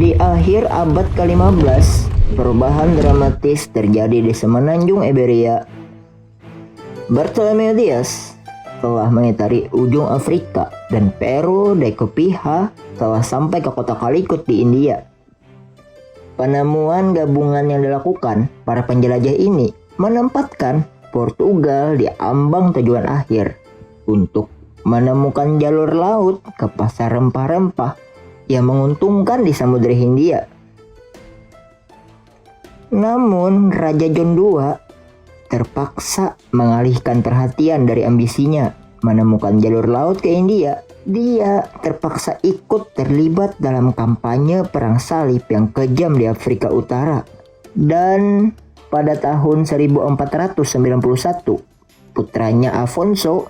Di akhir abad ke-15, perubahan dramatis terjadi di semenanjung Iberia. Bartolomeu Dias telah mengitari ujung Afrika dan Peru de Copija telah sampai ke kota Calicut di India. Penemuan gabungan yang dilakukan para penjelajah ini menempatkan Portugal di ambang tujuan akhir untuk menemukan jalur laut ke pasar rempah-rempah yang menguntungkan di Samudra Hindia. Namun Raja John II terpaksa mengalihkan perhatian dari ambisinya menemukan jalur laut ke India. Dia terpaksa ikut terlibat dalam kampanye perang salib yang kejam di Afrika Utara. Dan pada tahun 1491, putranya Afonso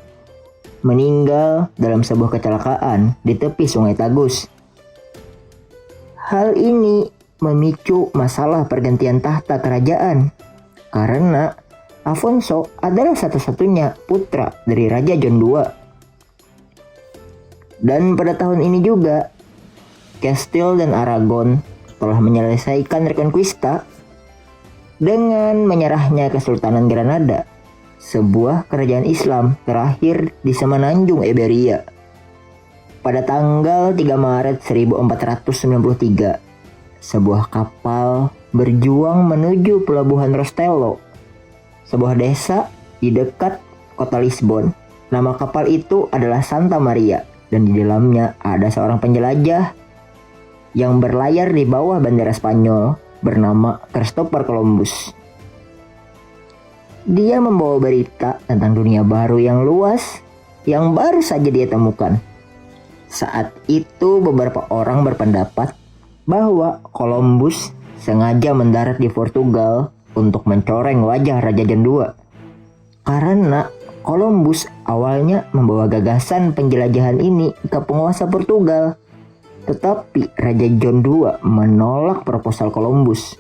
meninggal dalam sebuah kecelakaan di tepi Sungai Tagus. Hal ini memicu masalah pergantian tahta kerajaan karena Afonso adalah satu-satunya putra dari Raja John II. Dan pada tahun ini juga, Castile dan Aragon telah menyelesaikan Reconquista dengan menyerahnya Kesultanan Granada, sebuah kerajaan Islam terakhir di semenanjung Iberia. Pada tanggal 3 Maret 1493, sebuah kapal berjuang menuju pelabuhan Rostello, sebuah desa di dekat kota Lisbon. Nama kapal itu adalah Santa Maria, dan di dalamnya ada seorang penjelajah yang berlayar di bawah bendera Spanyol bernama Christopher Columbus. Dia membawa berita tentang dunia baru yang luas yang baru saja dia temukan. Saat itu beberapa orang berpendapat bahwa Columbus sengaja mendarat di Portugal untuk mencoreng wajah Raja John II. Karena Columbus awalnya membawa gagasan penjelajahan ini ke penguasa Portugal. Tetapi Raja John II menolak proposal Columbus.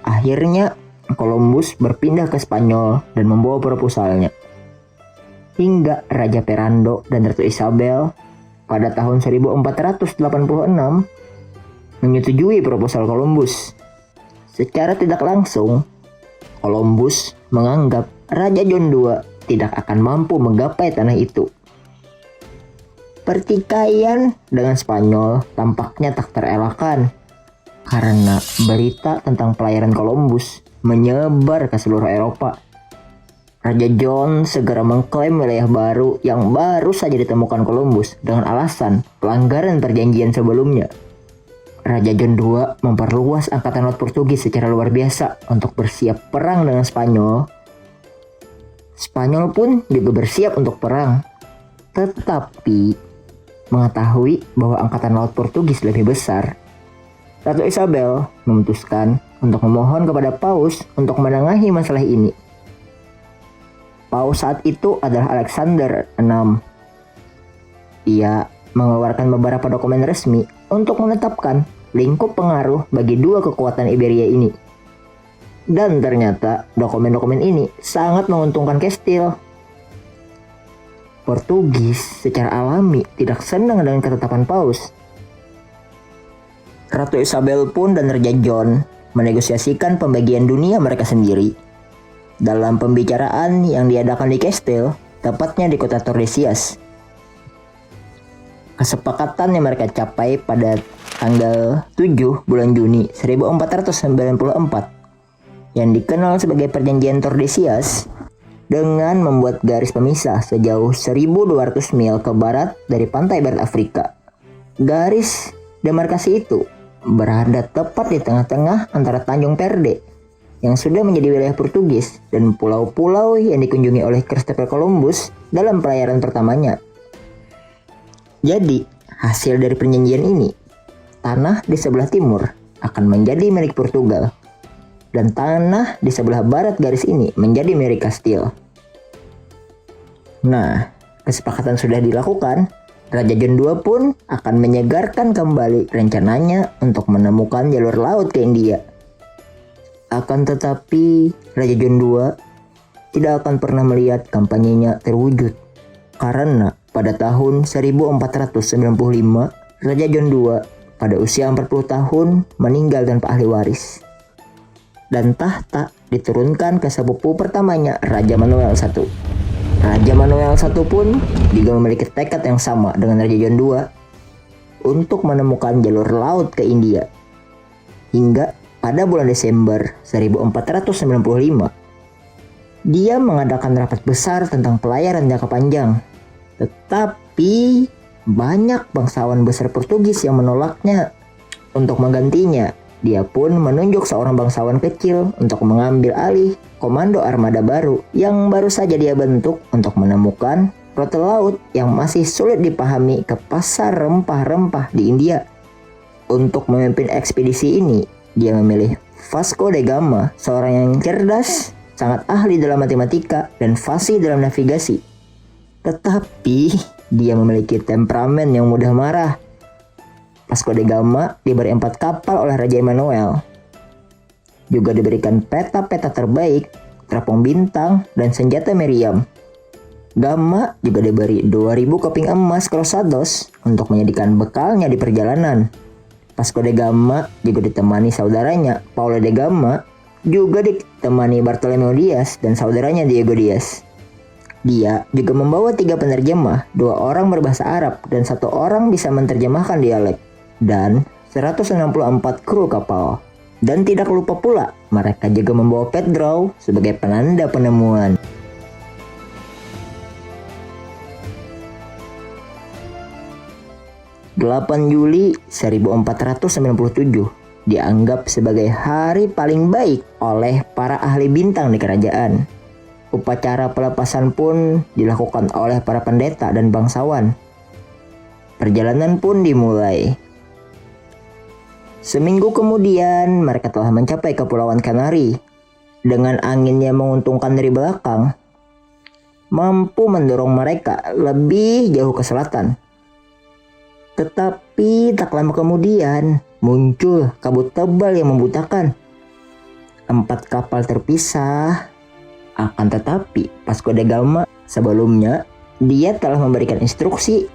Akhirnya Columbus berpindah ke Spanyol dan membawa proposalnya. Hingga Raja Ferrando dan Ratu Isabel pada tahun 1486 menyetujui proposal Columbus. Secara tidak langsung, Columbus menganggap Raja John II tidak akan mampu menggapai tanah itu. Pertikaian dengan Spanyol tampaknya tak terelakkan karena berita tentang pelayaran Columbus menyebar ke seluruh Eropa. Raja John segera mengklaim wilayah baru yang baru saja ditemukan Columbus dengan alasan pelanggaran perjanjian sebelumnya. Raja John II memperluas angkatan laut Portugis secara luar biasa untuk bersiap perang dengan Spanyol. Spanyol pun juga bersiap untuk perang. Tetapi mengetahui bahwa angkatan laut Portugis lebih besar, Ratu Isabel memutuskan untuk memohon kepada Paus untuk menengahi masalah ini. Paus saat itu adalah Alexander VI. Ia mengeluarkan beberapa dokumen resmi untuk menetapkan lingkup pengaruh bagi dua kekuatan Iberia ini. Dan ternyata dokumen-dokumen ini sangat menguntungkan Castile. Portugis secara alami tidak senang dengan ketetapan Paus. Ratu Isabel pun dan Raja John menegosiasikan pembagian dunia mereka sendiri. Dalam pembicaraan yang diadakan di Castile, tepatnya di kota Tordesillas. Kesepakatan yang mereka capai pada tanggal 7 bulan Juni 1494 yang dikenal sebagai Perjanjian Tordesillas dengan membuat garis pemisah sejauh 1.200 mil ke barat dari pantai barat Afrika. Garis demarkasi itu berada tepat di tengah-tengah antara Tanjung Verde yang sudah menjadi wilayah Portugis dan pulau-pulau yang dikunjungi oleh Christopher Columbus dalam pelayaran pertamanya. Jadi, hasil dari perjanjian ini, tanah di sebelah timur akan menjadi milik Portugal, dan tanah di sebelah barat garis ini menjadi milik Castile. Nah, kesepakatan sudah dilakukan, Raja John II pun akan menyegarkan kembali rencananya untuk menemukan jalur laut ke India. Akan tetapi, Raja John II tidak akan pernah melihat kampanyenya terwujud, karena pada tahun 1495, Raja John II pada usia 40 tahun meninggal tanpa ahli waris. Dan tahta diturunkan ke sepupu pertamanya, Raja Manuel I. Raja Manuel I pun juga memiliki tekad yang sama dengan Raja John II untuk menemukan jalur laut ke India. Hingga pada bulan Desember 1495, dia mengadakan rapat besar tentang pelayaran jangka panjang. Tetapi banyak bangsawan besar Portugis yang menolaknya. Untuk menggantinya, dia pun menunjuk seorang bangsawan kecil untuk mengambil alih komando armada baru yang baru saja dia bentuk untuk menemukan rute laut yang masih sulit dipahami ke pasar rempah-rempah di India. Untuk memimpin ekspedisi ini, dia memilih Vasco da Gama, seorang yang cerdas, sangat ahli dalam matematika, dan fasih dalam navigasi. Tetapi dia memiliki temperamen yang mudah marah. Vasco da Gama diberi 4 kapal oleh Raja Emmanuel. Juga diberikan peta-peta terbaik, terapung bintang, dan senjata meriam. Gama juga diberi 2000 keping emas cruzados untuk menjadikan bekalnya di perjalanan. Vasco da Gama juga ditemani saudaranya Paulo da Gama, juga ditemani Bartolomeu Dias dan saudaranya Diego Dias. Dia juga membawa 3 penerjemah, 2 orang berbahasa Arab dan 1 orang bisa menerjemahkan dialek, dan 164 kru kapal. Dan tidak lupa pula, mereka juga membawa Pedro sebagai penanda penemuan. Juli 1497 dianggap sebagai hari paling baik oleh para ahli bintang di kerajaan. Upacara pelepasan pun dilakukan oleh para pendeta dan bangsawan. Perjalanan pun dimulai. Seminggu kemudian mereka telah mencapai Kepulauan Kanari. Dengan angin yang menguntungkan dari belakang, mampu mendorong mereka lebih jauh ke selatan. Tetapi tak lama kemudian muncul kabut tebal yang membutakan. 4 kapal terpisah. Akan tetapi Vasco da Gama sebelumnya dia telah memberikan instruksi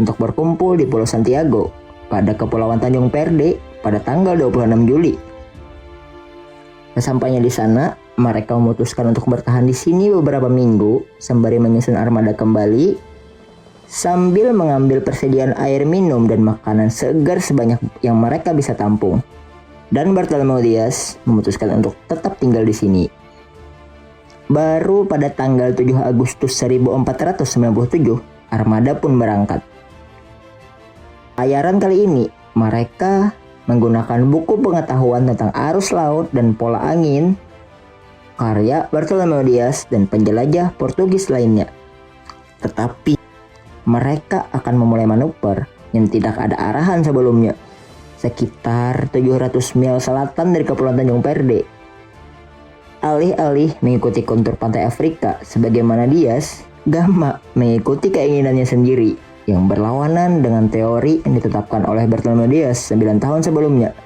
untuk berkumpul di Pulau Santiago pada Kepulauan Tanjung Verde pada tanggal 26 Juli. Sesampainya di sana, mereka memutuskan untuk bertahan di sini beberapa minggu sembari menyusun armada kembali sambil mengambil persediaan air minum dan makanan segar sebanyak yang mereka bisa tampung. Dan Bartolomeu Dias memutuskan untuk tetap tinggal di sini. Baru pada tanggal 7 Agustus 1497, armada pun berangkat. Pelayaran kali ini, mereka menggunakan buku pengetahuan tentang arus laut dan pola angin, karya Bartolomeu Dias dan penjelajah Portugis lainnya. Tetapi, mereka akan memulai manuver yang tidak ada arahan sebelumnya, sekitar 700 mil selatan dari Kepulauan Tanjung Verde. Alih-alih mengikuti kontur pantai Afrika sebagaimana Dias, Gama mengikuti keinginannya sendiri yang berlawanan dengan teori yang ditetapkan oleh Bartolomeu Dias 9 tahun sebelumnya,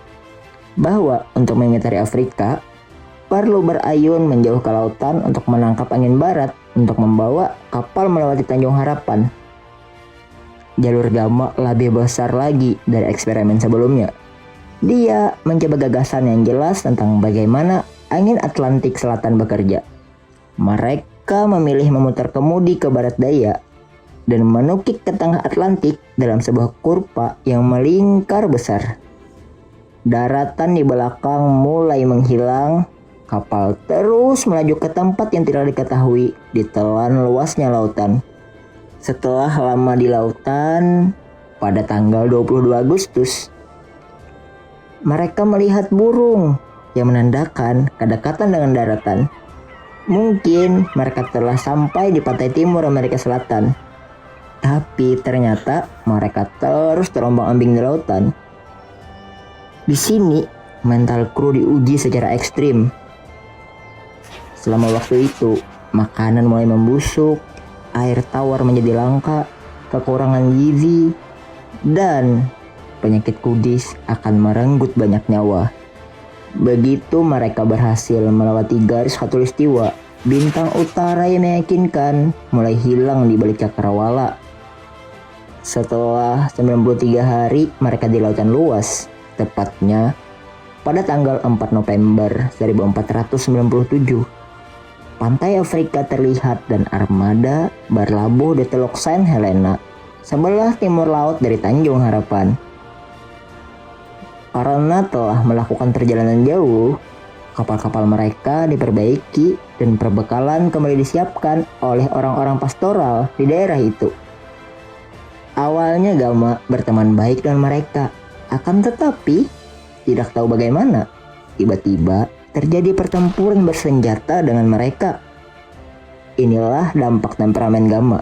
bahwa untuk mengitari Afrika perlu berayun menjauh ke lautan untuk menangkap angin barat untuk membawa kapal melewati Tanjung Harapan. Jalur Gama lebih besar lagi dari eksperimen sebelumnya. Dia mencoba gagasan yang jelas tentang bagaimana angin Atlantik Selatan bekerja. Mereka memilih memutar kemudi ke barat daya dan menukik ke tengah Atlantik dalam sebuah kurva yang melingkar besar. Daratan di belakang mulai menghilang. Kapal terus melaju ke tempat yang tidak diketahui di telan luasnya lautan. Setelah lama di lautan, pada tanggal 22 Agustus, mereka melihat burung yang menandakan kedekatan dengan daratan. Mungkin mereka telah sampai di pantai timur Amerika Selatan. Tapi ternyata mereka terus terombang-ambing di lautan. Di sini, mental kru diuji secara ekstrim. Selama waktu itu, makanan mulai membusuk, air tawar menjadi langka, kekurangan gizi, dan penyakit kudis akan merenggut banyak nyawa. Begitu mereka berhasil melewati garis khatulistiwa, bintang utara yang meyakinkan mulai hilang di balik cakrawala. Setelah 93 hari mereka di lautan luas, tepatnya pada tanggal 4 November 1497, pantai Afrika terlihat dan armada berlabuh di Teluk Saint Helena, sebelah timur laut dari Tanjung Harapan. Karena telah melakukan perjalanan jauh, kapal-kapal mereka diperbaiki dan perbekalan kembali disiapkan oleh orang-orang pastoral di daerah itu. Awalnya Gama berteman baik dengan mereka, akan tetapi tidak tahu bagaimana tiba-tiba terjadi pertempuran bersenjata dengan mereka. Inilah dampak temperamen Gama.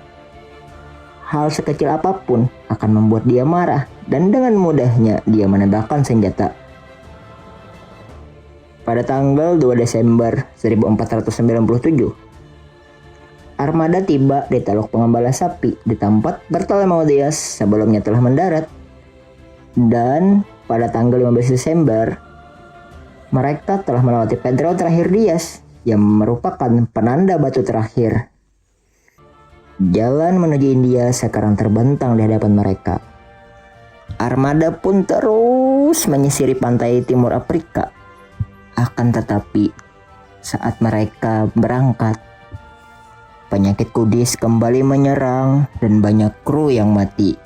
Hal sekecil apapun akan membuat dia marah dan dengan mudahnya dia menembakkan senjata. Pada tanggal 2 Desember 1497, armada tiba di Teluk Pengembala Sapi di tempat Bartolomeu sebelumnya telah mendarat. Dan pada tanggal 15 Desember, mereka telah melewati Pedro terakhir Diaz yang merupakan penanda batu terakhir. Jalan menuju India sekarang terbentang di hadapan mereka. Armada pun terus menyisiri pantai timur Afrika. Akan tetapi, saat mereka berangkat, penyakit kudis kembali menyerang dan banyak kru yang mati.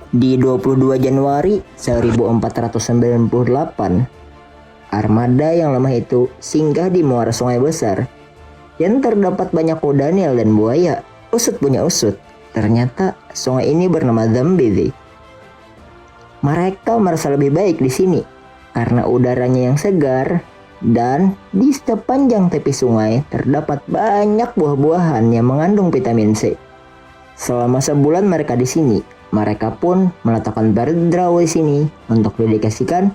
Di 22 Januari 1498, armada yang lemah itu singgah di muara sungai besar yang terdapat banyak kudanil dan buaya. Usut punya usut, ternyata sungai ini bernama Zambezi. Mereka merasa lebih baik di sini karena udaranya yang segar dan di sepanjang tepi sungai terdapat banyak buah-buahan yang mengandung vitamin C. Selama sebulan mereka di sini, mereka pun meletakkan berdraw di sini untuk dedikasikan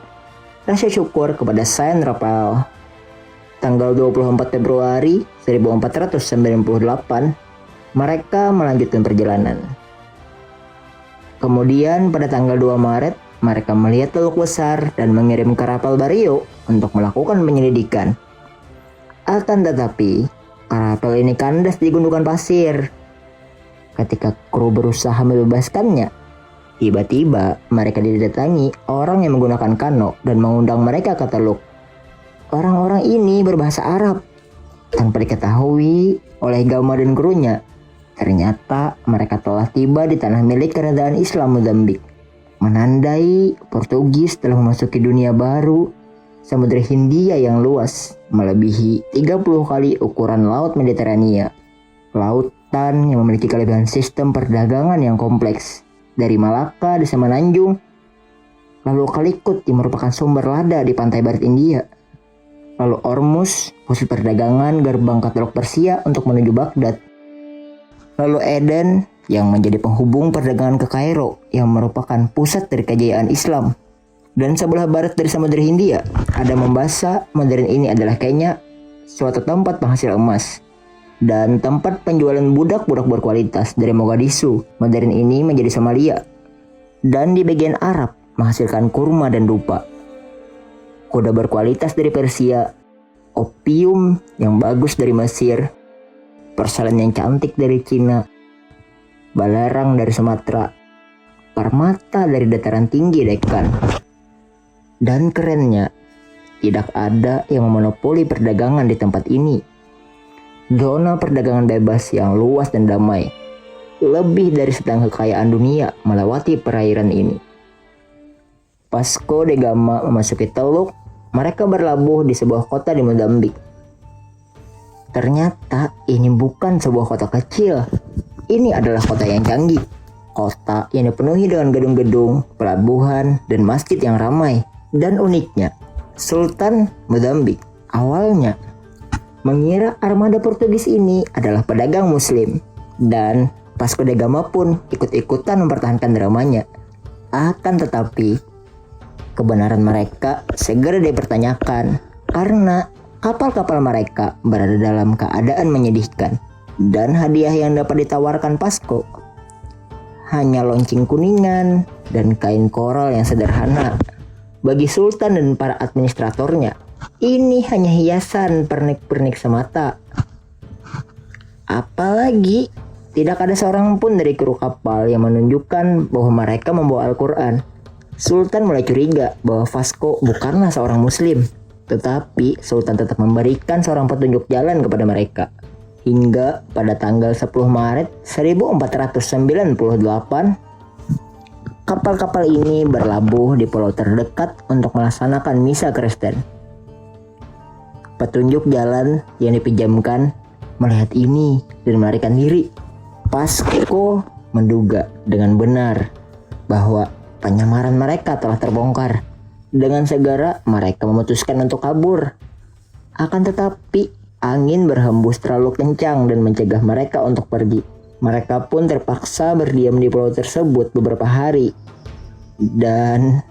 rasa syukur kepada Saint Raphael. Tanggal 24 Februari 1498, mereka melanjutkan perjalanan. Kemudian pada tanggal 2 Maret, mereka melihat teluk besar dan mengirim kapal Bario untuk melakukan penyelidikan. Akan tetapi, kapal ini kandas di gundukan pasir. Ketika kru berusaha membebaskannya, tiba-tiba mereka didatangi orang yang menggunakan kano dan mengundang mereka ke teluk. Orang-orang ini berbahasa Arab. Tanpa diketahui oleh Gama dan krunya, ternyata mereka telah tiba di tanah milik kerajaan Islam Mozambik. Menandai Portugis telah memasuki dunia baru. Samudra Hindia yang luas melebihi 30 kali ukuran laut Mediterania. Lautan yang memiliki kelebihan sistem perdagangan yang kompleks. Dari Malaka di Semenanjung, lalu Calicut yang merupakan sumber lada di pantai barat India. Lalu Ormuz, pusat perdagangan gerbang ke Teluk Persia untuk menuju Baghdad. Lalu Eden yang menjadi penghubung perdagangan ke Kairo yang merupakan pusat dari kejayaan Islam. Dan sebelah barat dari Samudra Hindia ada Mombasa. Modern ini adalah Kenya, suatu tempat penghasil emas dan tempat penjualan budak-budak berkualitas dari Mogadishu. Modern ini menjadi Somalia. Dan di bagian Arab menghasilkan kurma dan dupa. Kuda berkualitas dari Persia, opium yang bagus dari Mesir, persalinan yang cantik dari Cina, balarang dari Sumatera, permata dari dataran tinggi Deccan. Dan kerennya, tidak ada yang memonopoli perdagangan di tempat ini. Zona perdagangan bebas yang luas dan damai. Lebih dari setengah kekayaan dunia melewati perairan ini. Vasco da Gama memasuki teluk, mereka berlabuh di sebuah kota di Mozambik. Ternyata ini bukan sebuah kota kecil. Ini adalah kota yang canggih. Kota yang dipenuhi dengan gedung-gedung, pelabuhan, dan masjid yang ramai. Dan uniknya, Sultan Mozambik awalnya mengira armada Portugis ini adalah pedagang muslim. Dan Vasco da Gama pun ikut-ikutan mempertahankan dramanya. Akan tetapi, kebenaran mereka segera dipertanyakan karena kapal-kapal mereka berada dalam keadaan menyedihkan. Dan hadiah yang dapat ditawarkan Vasco hanya lonceng kuningan dan kain koral yang sederhana. Bagi Sultan dan para administratornya, ini hanya hiasan pernik-pernik semata. Apalagi Tidak ada seorang pun dari kru kapal yang menunjukkan bahwa mereka membawa Al-Quran. Sultan mulai curiga bahwa Vasco bukanlah seorang muslim. Tetapi Sultan tetap memberikan seorang petunjuk jalan kepada mereka. Hingga pada tanggal 10 Maret 1498, kapal-kapal ini berlabuh di pulau terdekat untuk melaksanakan misa Kristen. Petunjuk jalan yang dipinjamkan melihat ini dan melarikan diri. Vasco menduga dengan benar bahwa penyamaran mereka telah terbongkar. Dengan segera mereka memutuskan untuk kabur. Akan tetapi angin berhembus terlalu kencang dan mencegah mereka untuk pergi. Mereka pun terpaksa berdiam di pulau tersebut beberapa hari. Dan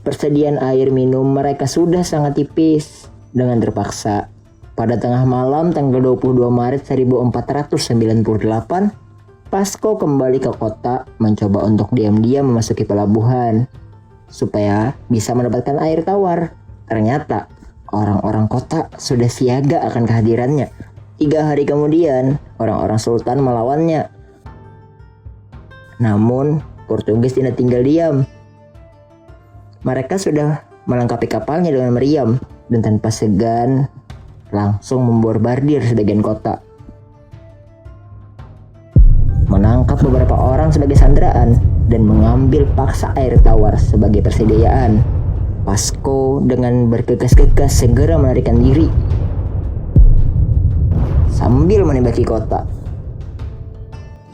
persediaan air minum mereka sudah sangat tipis. Dengan terpaksa, pada tengah malam tanggal 22 Maret 1498, Vasco kembali ke kota mencoba untuk diam-diam memasuki pelabuhan supaya bisa mendapatkan air tawar. Ternyata orang-orang kota sudah siaga akan kehadirannya. 3 hari kemudian, orang-orang sultan melawannya. Namun, Portugis tidak tinggal diam. Mereka sudah melengkapi kapalnya dengan meriam dan tanpa segan langsung membombardir sebagian kota. Menangkap beberapa orang sebagai sanderaan dan mengambil paksa air tawar sebagai persediaan. Vasco dengan bergegas-gegas segera melarikan diri sambil menembaki kota.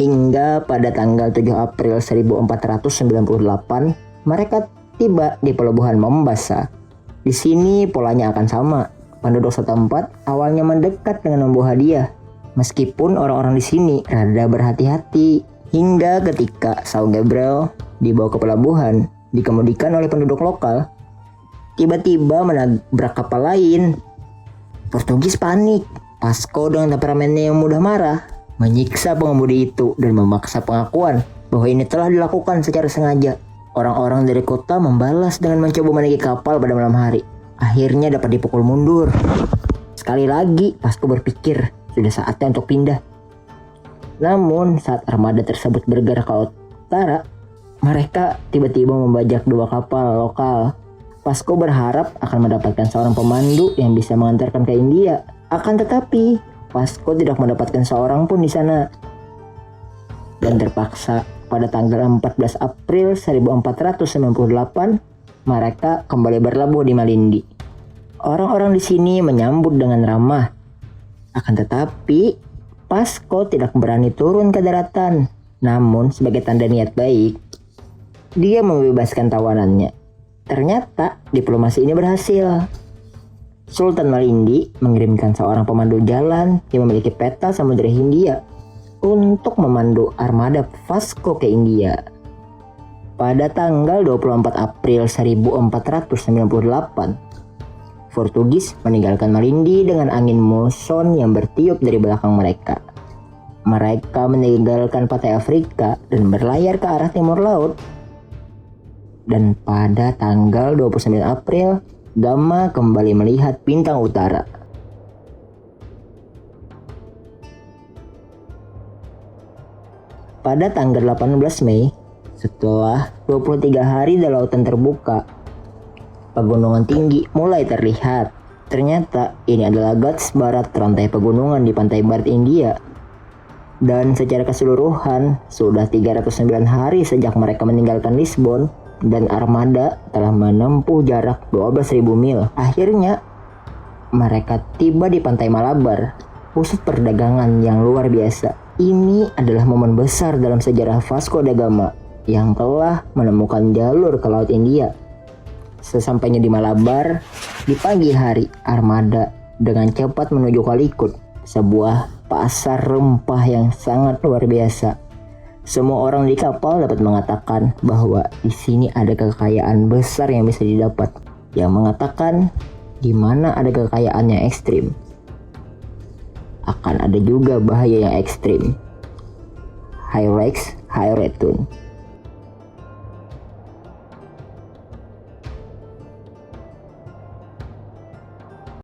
Hingga pada tanggal 7 April 1498, mereka tiba di pelabuhan Mombasa. Di sini polanya akan sama. Penduduk setempat awalnya mendekat dengan membawa hadiah, meskipun orang-orang di sini rada berhati-hati. Hingga ketika São Gabriel dibawa ke pelabuhan, dikemudikan oleh penduduk lokal, tiba-tiba menabrak kapal lain. Portugis panik. Vasco dengan temperamennya yang mudah marah menyiksa pengemudi itu dan memaksa pengakuan bahwa ini telah dilakukan secara sengaja. Orang-orang dari kota membalas dengan mencoba menaiki kapal pada malam hari. Akhirnya dapat dipukul mundur. Sekali lagi Vasco berpikir sudah saatnya untuk pindah. Namun saat armada tersebut bergerak ke utara, mereka tiba-tiba membajak 2 kapal lokal. Vasco berharap akan mendapatkan seorang pemandu yang bisa mengantarkan ke India. Akan tetapi Vasco tidak mendapatkan seorang pun di sana. Dan terpaksa pada tanggal 14 April 1498, mereka kembali berlabuh di Malindi. Orang-orang di sini menyambut dengan ramah. Akan tetapi, Vasco tidak berani turun ke daratan. Namun, sebagai tanda niat baik, dia membebaskan tawanannya. Ternyata, diplomasi ini berhasil. Sultan Malindi mengirimkan seorang pemandu jalan yang memiliki peta Samudra Hindia untuk memandu armada Vasco ke India. Pada tanggal 24 April 1498, Portugis meninggalkan Malindi dengan angin muson yang bertiup dari belakang mereka. Mereka meninggalkan pantai Afrika dan berlayar ke arah timur laut. Dan pada tanggal 29 April, Gama kembali melihat bintang utara. Pada tanggal 18 Mei, setelah 23 hari di lautan terbuka, pegunungan tinggi mulai terlihat. Ternyata ini adalah Ghats Barat, rantai pegunungan di pantai barat India. Dan secara keseluruhan, sudah 309 hari sejak mereka meninggalkan Lisbon, dan armada telah menempuh jarak 12.000 mil. Akhirnya, mereka tiba di pantai Malabar, pusat perdagangan yang luar biasa. Ini adalah momen besar dalam sejarah Vasco da Gama yang telah menemukan jalur ke Laut India. Sesampainya di Malabar, di pagi hari, armada dengan cepat menuju Calicut, sebuah pasar rempah yang sangat luar biasa. Semua orang di kapal dapat mengatakan bahwa di sini ada kekayaan besar yang bisa didapat. Yang mengatakan di mana ada kekayaan yang ekstrim, akan ada juga bahaya yang ekstrim. High risk, high return.